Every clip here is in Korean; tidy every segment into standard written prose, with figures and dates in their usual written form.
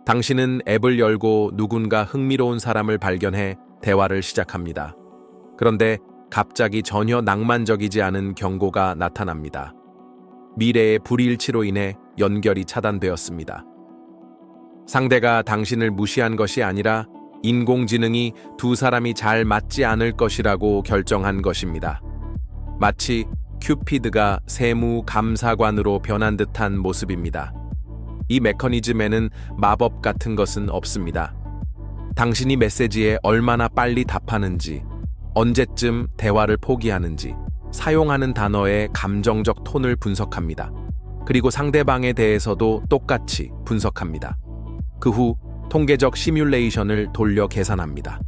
당신은 앱을 열고 누군가 흥미로운 사람을 발견해 대화를 시작합니다. 그런데 갑자기 전혀 낭만적이지 않은 경고가 나타납니다. 미래의 불일치로 인해 연결이 차단되었습니다. 상대가 당신을 무시한 것이 아니라 인공지능이 두 사람이 잘 맞지 않을 것이라고 결정한 것입니다. 마치 큐피드가 세무감사관으로 변한 듯한 모습입니다. 이 메커니즘에는 마법 같은 것은 없습니다. 당신이 메시지에 얼마나 빨리 답하는지, 언제쯤 대화를 포기하는지, 사용하는 단어의 감정적 톤을 분석합니다. 그리고 상대방에 대해서도 똑같이 분석합니다. 그 후 통계적 시뮬레이션을 돌려 계산합니다.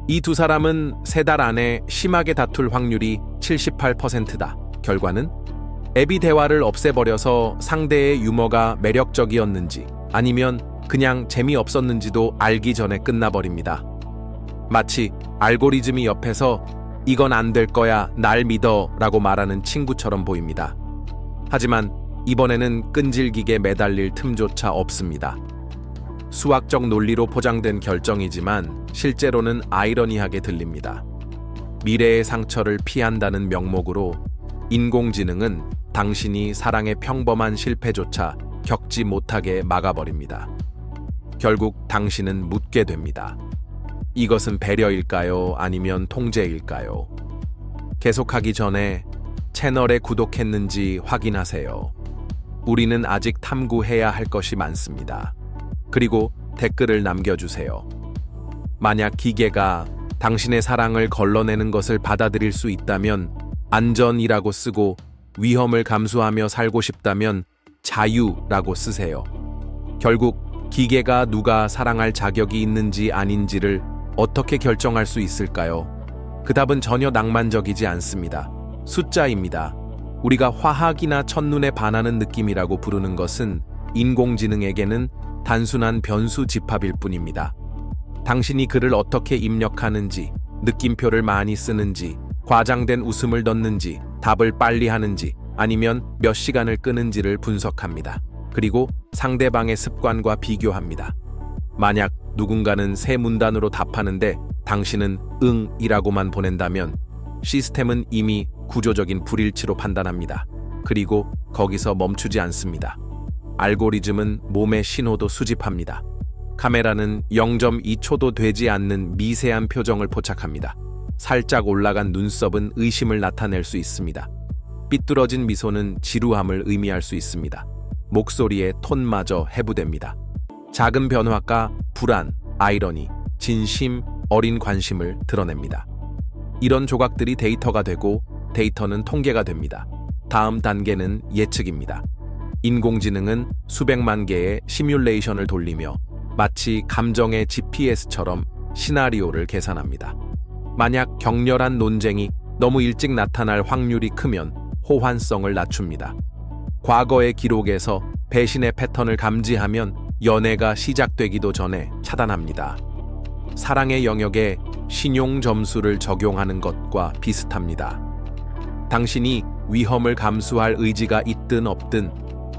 이 두 사람은 3달 안에 심하게 다툴 확률이 78%다. 결과는 앱이 대화를 없애버려서 상대의 유머가 매력적이었는지 아니면 그냥 재미없었는지도 알기 전에 끝나버립니다. 마치 알고리즘이 옆에서 이건 안 될 거야, 날 믿어 라고 말하는 친구처럼 보입니다. 하지만 이번에는 끈질기게 매달릴 틈조차 없습니다. 수학적 논리로 포장된 결정이지만 실제로는 아이러니하게 들립니다. 미래의 상처를 피한다는 명목으로 인공지능은 당신이 사랑의 평범한 실패조차 겪지 못하게 막아버립니다. 결국 당신은 묻게 됩니다. 이것은 배려일까요? 아니면 통제일까요? 계속하기 전에 채널에 구독했는지 확인하세요. 우리는 아직 탐구해야 할 것이 많습니다. 그리고 댓글을 남겨주세요. 만약 기계가 당신의 사랑을 걸러내는 것을 받아들일 수 있다면 안전이라고 쓰고 위험을 감수하며 살고 싶다면 자유라고 쓰세요. 결국 기계가 누가 사랑할 자격이 있는지 아닌지를 어떻게 결정할 수 있을까요? 그 답은 전혀 낭만적이지 않습니다. 숫자입니다. 우리가 화학이나 첫눈에 반하는 느낌이라고 부르는 것은 인공지능에게는 단순한 변수 집합일 뿐입니다. 당신이 글을 어떻게 입력하는지, 느낌표를 많이 쓰는지, 과장된 웃음을 넣는지, 답을 빨리 하는지, 아니면 몇 시간을 끄는지를 분석합니다. 그리고 상대방의 습관과 비교합니다. 만약 누군가는 세 문단으로 답하는데 당신은 응이라고만 보낸다면 시스템은 이미 구조적인 불일치로 판단합니다. 그리고 거기서 멈추지 않습니다. 알고리즘은 몸의 신호도 수집합니다. 카메라는 0.2초도 되지 않는 미세한 표정을 포착합니다. 살짝 올라간 눈썹은 의심을 나타낼 수 있습니다. 삐뚤어진 미소는 지루함을 의미할 수 있습니다. 목소리의 톤마저 해부됩니다. 작은 변화가 불안, 아이러니, 진심, 어린 관심을 드러냅니다. 이런 조각들이 데이터가 되고 데이터는 통계가 됩니다. 다음 단계는 예측입니다. 인공지능은 수백만 개의 시뮬레이션을 돌리며 마치 감정의 GPS처럼 시나리오를 계산합니다. 만약 격렬한 논쟁이 너무 일찍 나타날 확률이 크면 호환성을 낮춥니다. 과거의 기록에서 배신의 패턴을 감지하면 연애가 시작되기도 전에 차단합니다. 사랑의 영역에 신용 점수를 적용하는 것과 비슷합니다. 당신이 위험을 감수할 의지가 있든 없든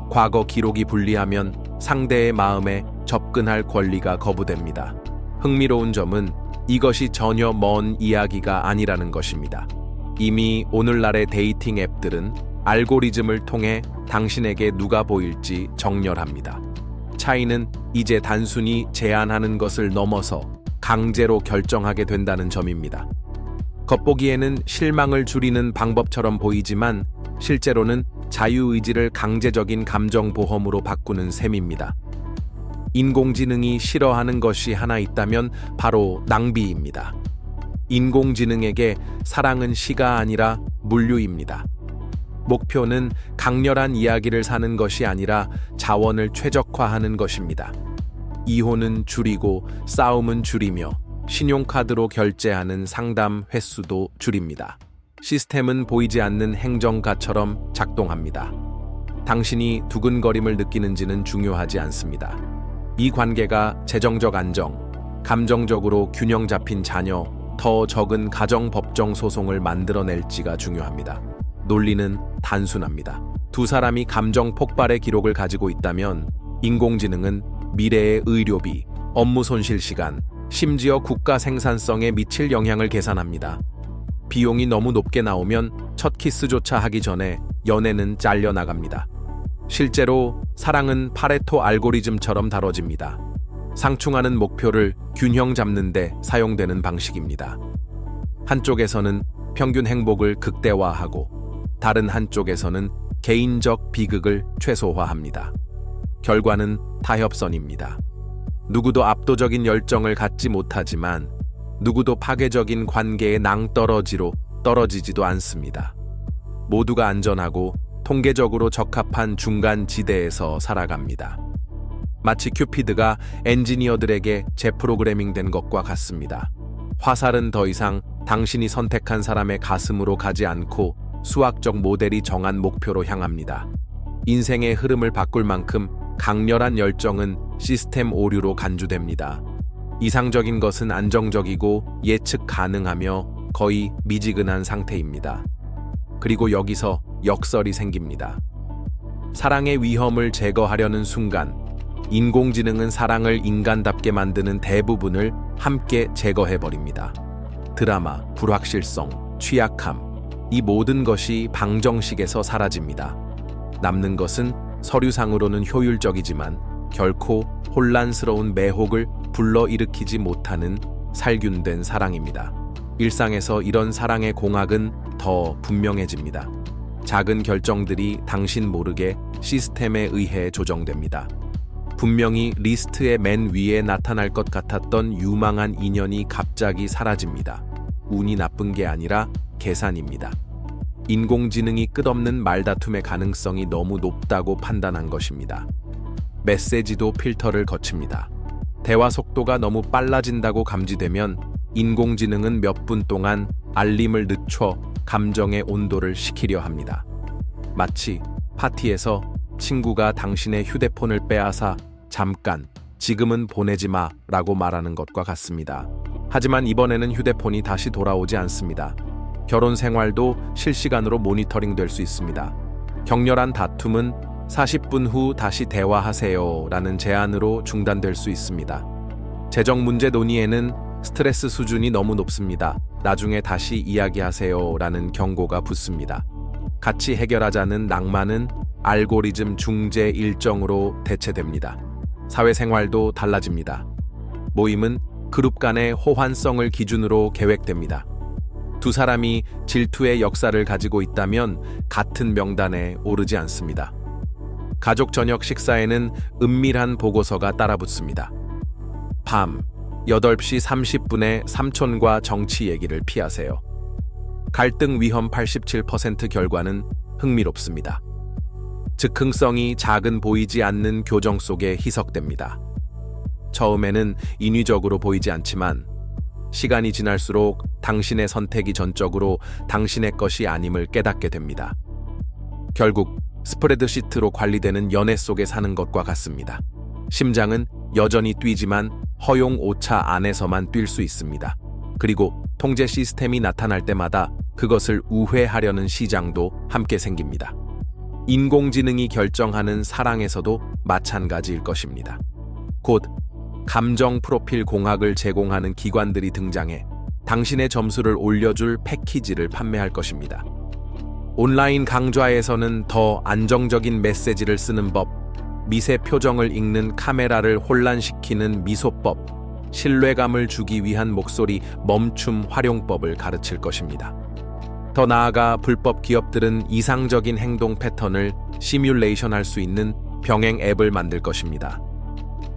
과거 기록이 불리하면 상대의 마음에 접근할 권리가 거부됩니다. 흥미로운 점은 이것이 전혀 먼 이야기가 아니라는 것입니다. 이미 오늘날의 데이팅 앱들은 알고리즘을 통해 당신에게 누가 보일지 정렬합니다. 차이는 이제 단순히 제안하는 것을 넘어서 강제로 결정하게 된다는 점입니다. 겉보기에는 실망을 줄이는 방법처럼 보이지만 실제로는 자유의지를 강제적인 감정보험으로 바꾸는 셈입니다. 인공지능이 싫어하는 것이 하나 있다면 바로 낭비입니다. 인공지능에게 사랑은 시가 아니라 물류입니다. 목표는 강렬한 이야기를 사는 것이 아니라 자원을 최적화하는 것입니다. 이혼은 줄이고 싸움은 줄이며 신용카드로 결제하는 상담 횟수도 줄입니다. 시스템은 보이지 않는 행정가처럼 작동합니다. 당신이 두근거림을 느끼는지는 중요하지 않습니다. 이 관계가 재정적 안정, 감정적으로 균형 잡힌 자녀, 더 적은 가정법정 소송을 만들어낼지가 중요합니다. 논리는 단순합니다. 두 사람이 감정 폭발의 기록을 가지고 있다면 인공지능은 미래의 의료비, 업무 손실 시간, 심지어 국가 생산성에 미칠 영향을 계산합니다. 비용이 너무 높게 나오면 첫 키스조차 하기 전에 연애는 잘려나갑니다. 실제로 사랑은 파레토 알고리즘처럼 다뤄집니다. 상충하는 목표를 균형 잡는 데 사용되는 방식입니다. 한쪽에서는 평균 행복을 극대화하고 다른 한쪽에서는 개인적 비극을 최소화합니다. 결과는 타협선입니다. 누구도 압도적인 열정을 갖지 못하지만 누구도 파괴적인 관계의 낭떠러지로 떨어지지도 않습니다. 모두가 안전하고 통계적으로 적합한 중간 지대에서 살아갑니다. 마치 큐피드가 엔지니어들에게 재프로그래밍된 것과 같습니다. 화살은 더 이상 당신이 선택한 사람의 가슴으로 가지 않고 수학적 모델이 정한 목표로 향합니다. 인생의 흐름을 바꿀 만큼 강렬한 열정은 시스템 오류로 간주됩니다. 이상적인 것은 안정적이고 예측 가능하며 거의 미지근한 상태입니다. 그리고 여기서 역설이 생깁니다. 사랑의 위험을 제거하려는 순간, 인공지능은 사랑을 인간답게 만드는 대부분을 함께 제거해버립니다. 드라마, 불확실성, 취약함, 이 모든 것이 방정식에서 사라집니다. 남는 것은 서류상으로는 효율적이지만 결코 혼란스러운 매혹을 불러일으키지 못하는 살균된 사랑입니다. 일상에서 이런 사랑의 공학은 더 분명해집니다. 작은 결정들이 당신 모르게 시스템에 의해 조정됩니다. 분명히 리스트의 맨 위에 나타날 것 같았던 유망한 인연이 갑자기 사라집니다. 운이 나쁜 게 아니라 계산입니다. 인공지능이 끝없는 말다툼의 가능성이 너무 높다고 판단한 것입니다. 메시지도 필터를 거칩니다. 대화 속도가 너무 빨라진다고 감지되면 인공지능은 몇 분 동안 알림을 늦춰 감정의 온도를 식히려 합니다. 마치 파티에서 친구가 당신의 휴대폰을 빼앗아 잠깐, 지금은 보내지 마 라고 말하는 것과 같습니다. 하지만 이번에는 휴대폰이 다시 돌아오지 않습니다. 결혼 생활도 실시간으로 모니터링 될 수 있습니다. 격렬한 다툼은 40분 후 다시 대화하세요 라는 제안으로 중단될 수 있습니다. 재정 문제 논의에는 스트레스 수준이 너무 높습니다. 나중에 다시 이야기하세요 라는 경고가 붙습니다. 같이 해결하자는 낭만은 알고리즘 중재 일정으로 대체됩니다. 사회생활도 달라집니다. 모임은 그룹 간의 호환성을 기준으로 계획됩니다. 두 사람이 질투의 역사를 가지고 있다면 같은 명단에 오르지 않습니다. 가족 저녁 식사에는 은밀한 보고서가 따라붙습니다. 밤 8시 30분에 삼촌과 정치 얘기를 피하세요. 갈등 위험 87% 결과는 흥미롭습니다. 즉흥성이 작은 보이지 않는 교정 속에 희석됩니다. 처음에는 인위적으로 보이지 않지만 시간이 지날수록 당신의 선택이 전적으로 당신의 것이 아님을 깨닫게 됩니다. 결국 스프레드시트로 관리되는 연애 속에 사는 것과 같습니다. 심장은 여전히 뛰지만 허용 오차 안에서만 뛸 수 있습니다. 그리고 통제 시스템이 나타날 때마다 그것을 우회하려는 시장도 함께 생깁니다. 인공지능이 결정하는 사랑에서도 마찬가지일 것입니다. 곧 감정 프로필 공학을 제공하는 기관들이 등장해 당신의 점수를 올려줄 패키지를 판매할 것입니다. 온라인 강좌에서는 더 안정적인 메시지를 쓰는 법, 미세 표정을 읽는 카메라를 혼란시키는 미소법, 신뢰감을 주기 위한 목소리 멈춤 활용법을 가르칠 것입니다. 더 나아가 불법 기업들은 이상적인 행동 패턴을 시뮬레이션할 수 있는 병행 앱을 만들 것입니다.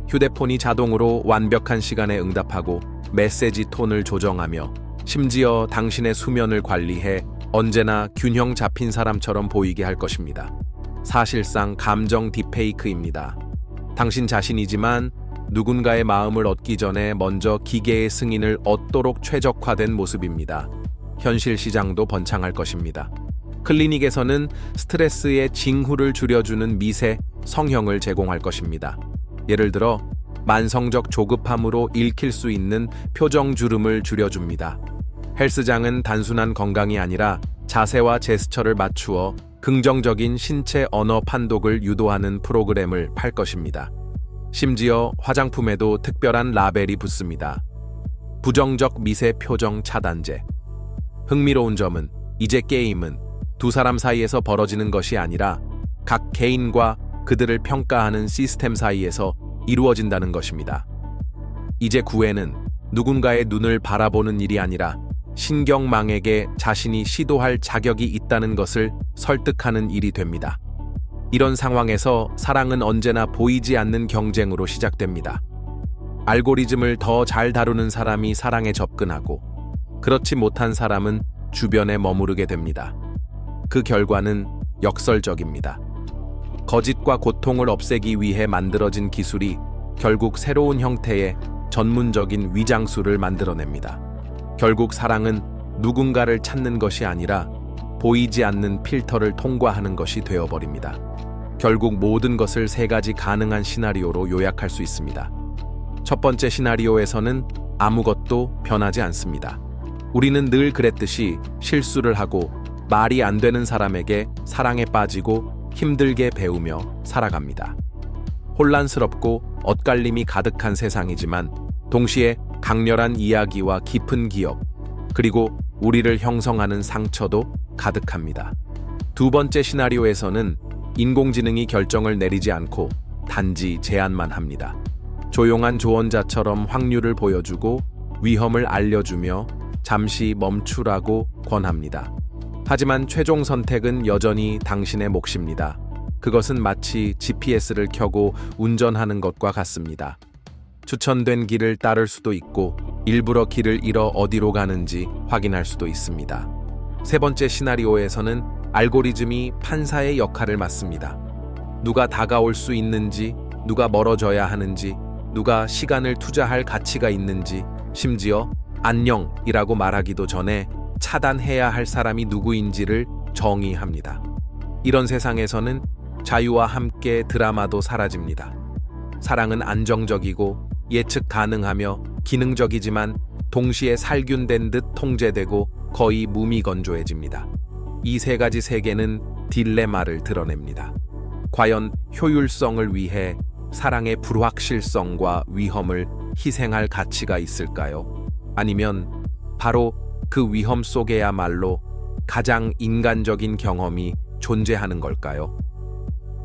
휴대폰이 자동으로 완벽한 시간에 응답하고 메시지 톤을 조정하며 심지어 당신의 수면을 관리해 언제나 균형 잡힌 사람처럼 보이게 할 것입니다. 사실상 감정 딥페이크입니다. 당신 자신이지만 누군가의 마음을 얻기 전에 먼저 기계의 승인을 얻도록 최적화된 모습입니다. 현실 시장도 번창할 것입니다. 클리닉에서는 스트레스의 징후를 줄여주는 미세 성형을 제공할 것입니다. 예를 들어 만성적 조급함으로 읽힐 수 있는 표정 주름을 줄여줍니다. 헬스장은 단순한 건강이 아니라 자세와 제스처를 맞추어 긍정적인 신체 언어 판독을 유도하는 프로그램을 팔 것입니다. 심지어 화장품에도 특별한 라벨이 붙습니다. 부정적 미세 표정 차단제. 흥미로운 점은 이제 게임은 두 사람 사이에서 벌어지는 것이 아니라 각 개인과 그들을 평가하는 시스템 사이에서 이루어진다는 것입니다. 이제 구애는 누군가의 눈을 바라보는 일이 아니라 신경망에게 자신이 시도할 자격이 있다는 것을 설득하는 일이 됩니다. 이런 상황에서 사랑은 언제나 보이지 않는 경쟁으로 시작됩니다. 알고리즘을 더 잘 다루는 사람이 사랑에 접근하고 그렇지 못한 사람은 주변에 머무르게 됩니다. 그 결과는 역설적입니다. 거짓과 고통을 없애기 위해 만들어진 기술이 결국 새로운 형태의 전문적인 위장술을 만들어냅니다. 결국 사랑은 누군가를 찾는 것이 아니라 보이지 않는 필터를 통과하는 것이 되어버립니다. 결국 모든 것을 세 가지 가능한 시나리오로 요약할 수 있습니다. 첫 번째 시나리오에서는 아무것도 변하지 않습니다. 우리는 늘 그랬듯이 실수를 하고 말이 안 되는 사람에게 사랑에 빠지고 힘들게 배우며 살아갑니다. 혼란스럽고 엇갈림이 가득한 세상이지만 동시에 강렬한 이야기와 깊은 기억, 그리고 우리를 형성하는 상처도 가득합니다. 두 번째 시나리오에서는 인공지능이 결정을 내리지 않고 단지 제안만 합니다. 조용한 조언자처럼 확률을 보여주고 위험을 알려주며 잠시 멈추라고 권합니다. 하지만 최종 선택은 여전히 당신의 몫입니다. 그것은 마치 GPS를 켜고 운전하는 것과 같습니다. 추천된 길을 따를 수도 있고 일부러 길을 잃어 어디로 가는지 확인할 수도 있습니다. 세 번째 시나리오에서는 알고리즘이 판사의 역할을 맡습니다. 누가 다가올 수 있는지, 누가 멀어져야 하는지, 누가 시간을 투자할 가치가 있는지, 심지어 안녕이라고 말하기도 전에 차단해야 할 사람이 누구인지를 정의합니다. 이런 세상에서는 자유와 함께 드라마도 사라집니다. 사랑은 안정적이고 예측 가능하며 기능적이지만 동시에 살균된 듯 통제되고 거의 무미건조해집니다. 이 세 가지 세계는 딜레마를 드러냅니다. 과연 효율성을 위해 사랑의 불확실성과 위험을 희생할 가치가 있을까요? 아니면 바로 그 위험 속에야말로 가장 인간적인 경험이 존재하는 걸까요?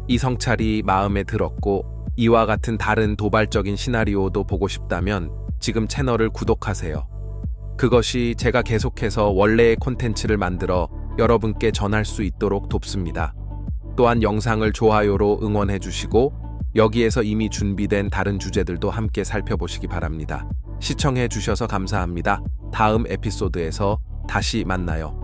이 성찰이 마음에 들었고 이와 같은 다른 도발적인 시나리오도 보고 싶다면 지금 채널을 구독하세요. 그것이 제가 계속해서 원래의 콘텐츠를 만들어 여러분께 전할 수 있도록 돕습니다. 또한 영상을 좋아요로 응원해 주시고 여기에서 이미 준비된 다른 주제들도 함께 살펴보시기 바랍니다. 시청해 주셔서 감사합니다. 다음 에피소드에서 다시 만나요.